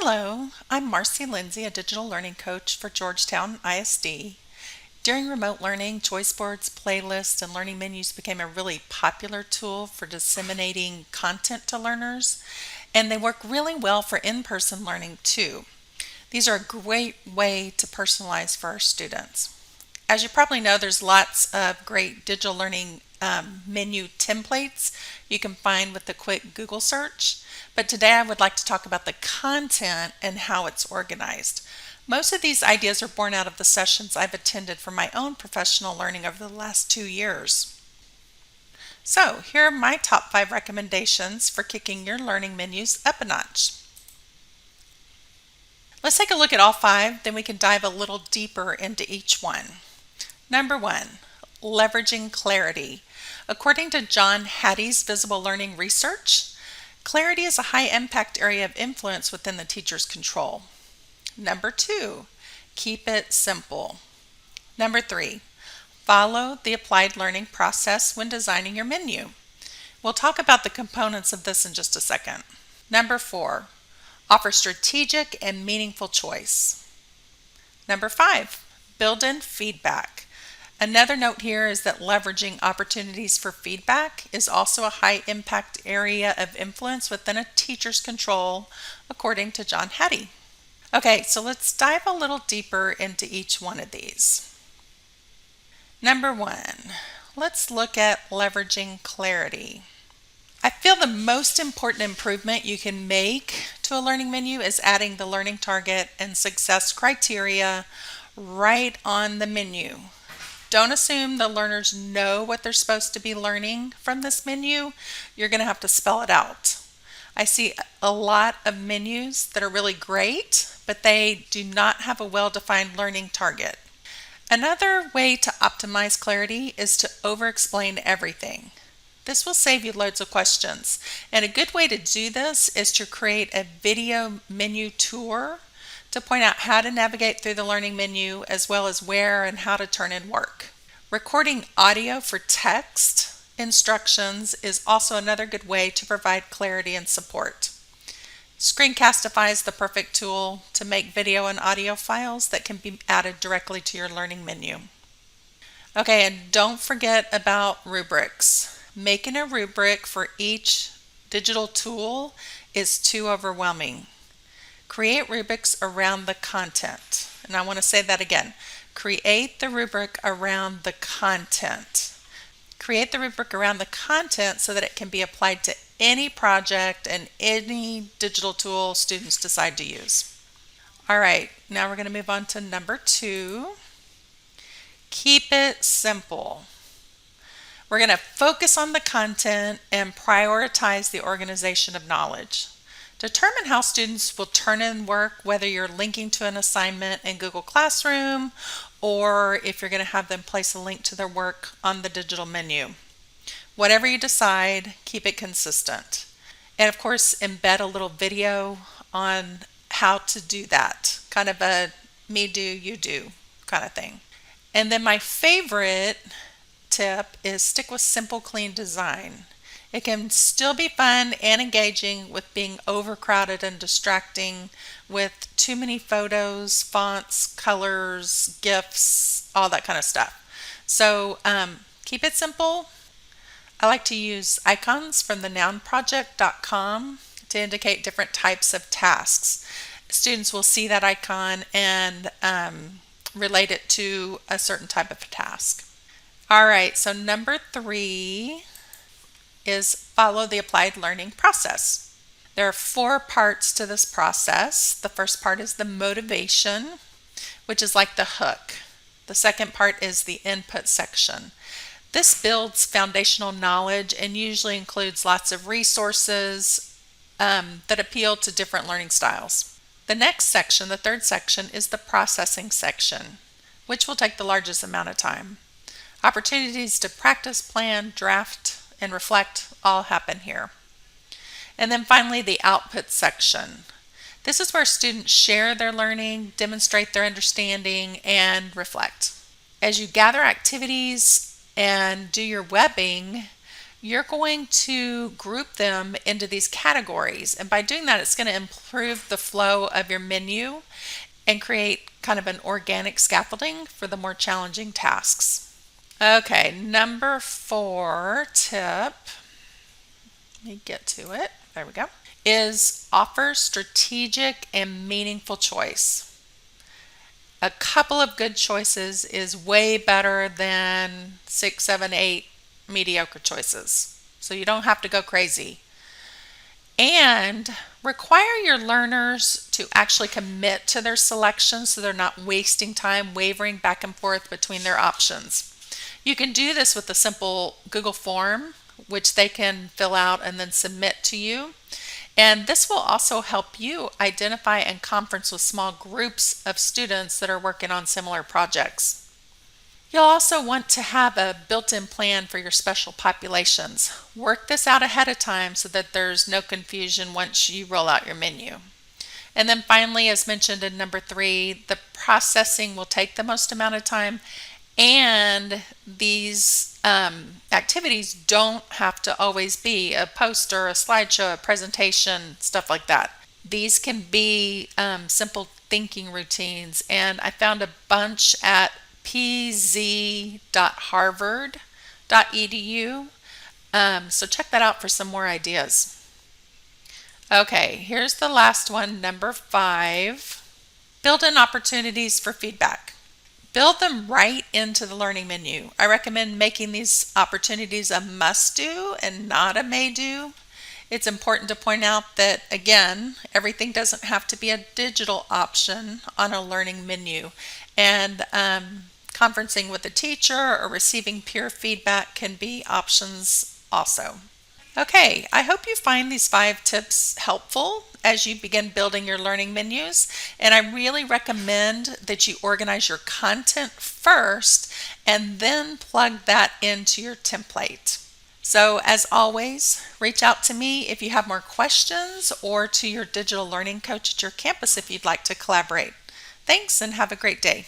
Hello, I'm Marcy Lindsay, a digital learning coach for Georgetown ISD. During remote learning, choice boards, playlists, and learning menus became a really popular tool for disseminating content to learners, and they work really well for in-person learning too. These are a great way to personalize for our students. As you probably know, there's lots of great digital learning menu templates you can find with a quick Google search. But today I would like to talk about the content and how it's organized. Most of these ideas are born out of the sessions I've attended for my own professional learning over the last 2 years. So here are my top 5 recommendations for kicking your learning menus up a notch. Let's take a look at all 5, then we can dive a little deeper into each one. Number 1, leveraging clarity. According to John Hattie's Visible Learning Research, clarity is a high impact area of influence within the teacher's control. Number 2, keep it simple. Number 3, follow the applied learning process when designing your menu. We'll talk about the components of this in just a second. Number 4, offer strategic and meaningful choice. Number 5, build in feedback. Another note here is that leveraging opportunities for feedback is also a high impact area of influence within a teacher's control, according to John Hattie. Okay, so let's dive a little deeper into each one of these. Number 1, let's look at leveraging clarity. I feel the most important improvement you can make to a learning menu is adding the learning target and success criteria right on the menu. Don't assume the learners know what they're supposed to be learning from this menu. You're going to have to spell it out. I see a lot of menus that are really great, but they do not have a well-defined learning target. Another way to optimize clarity is to over-explain everything. This will save you loads of questions. And a good way to do this is to create a video menu tour to point out how to navigate through the learning menu as well as where and how to turn in work. Recording audio for text instructions is also another good way to provide clarity and support. Screencastify is the perfect tool to make video and audio files that can be added directly to your learning menu. Okay, and don't forget about rubrics. Making a rubric for each digital tool is too overwhelming. Create rubrics around the content. And I want to say that again. Create the rubric around the content. Create the rubric around the content so that it can be applied to any project and any digital tool students decide to use. All right, now we're going to move on to number 2. Keep it simple. We're going to focus on the content and prioritize the organization of knowledge. Determine how students will turn in work, whether you're linking to an assignment in Google Classroom or if you're going to have them place a link to their work on the digital menu. Whatever you decide, keep it consistent. And of course, embed a little video on how to do that. Kind of a me do, you do kind of thing. And then my favorite tip is stick with simple, clean design. It can still be fun and engaging with being overcrowded and distracting with too many photos, fonts, colors, GIFs, all that kind of stuff. So keep it simple. I like to use icons from the nounproject.com to indicate different types of tasks. Students will see that icon and relate it to a certain type of task. All right, so number 3 is follow the applied learning process. There are 4 parts to this process. The first part is the motivation, which is like the hook. The second part is the input section. This builds foundational knowledge and usually includes lots of resources that appeal to different learning styles. The next section, the third section, is the processing section, which will take the largest amount of time. Opportunities to practice, plan, draft, and reflect all happen here. And then finally, the output section. This is where students share their learning, demonstrate their understanding, and reflect. As you gather activities and do your webbing, you're going to group them into these categories. And by doing that, it's going to improve the flow of your menu and create kind of an organic scaffolding for the more challenging tasks. Okay, number 4 tip, let me get to it. There we go. Is offer strategic and meaningful choice. A couple of good choices is way better than 6, 7, 8 mediocre choices. So you don't have to go crazy. And require your learners to actually commit to their selections so they're not wasting time wavering back and forth between their options. You can do this with a simple Google form, which they can fill out and then submit to you. And this will also help you identify and conference with small groups of students that are working on similar projects. You'll also want to have a built-in plan for your special populations. Work this out ahead of time so that there's no confusion once you roll out your menu. And then finally, as mentioned in number 3, the processing will take the most amount of time, and these activities don't have to always be a poster, a slideshow, a presentation, stuff like that. These can be simple thinking routines, and I found a bunch at pz.harvard.edu. So check that out for some more ideas. Okay, here's the last one, number 5. Build in opportunities for feedback. Build them right into the learning menu. I recommend making these opportunities a must-do and not a may-do. It's important to point out that, again, everything doesn't have to be a digital option on a learning menu. And conferencing with a teacher or receiving peer feedback can be options also. Okay, I hope you find these 5 tips helpful as you begin building your learning menus, and I really recommend that you organize your content first and then plug that into your template. So as always, reach out to me if you have more questions, or to your digital learning coach at your campus if you'd like to collaborate. Thanks, and have a great day.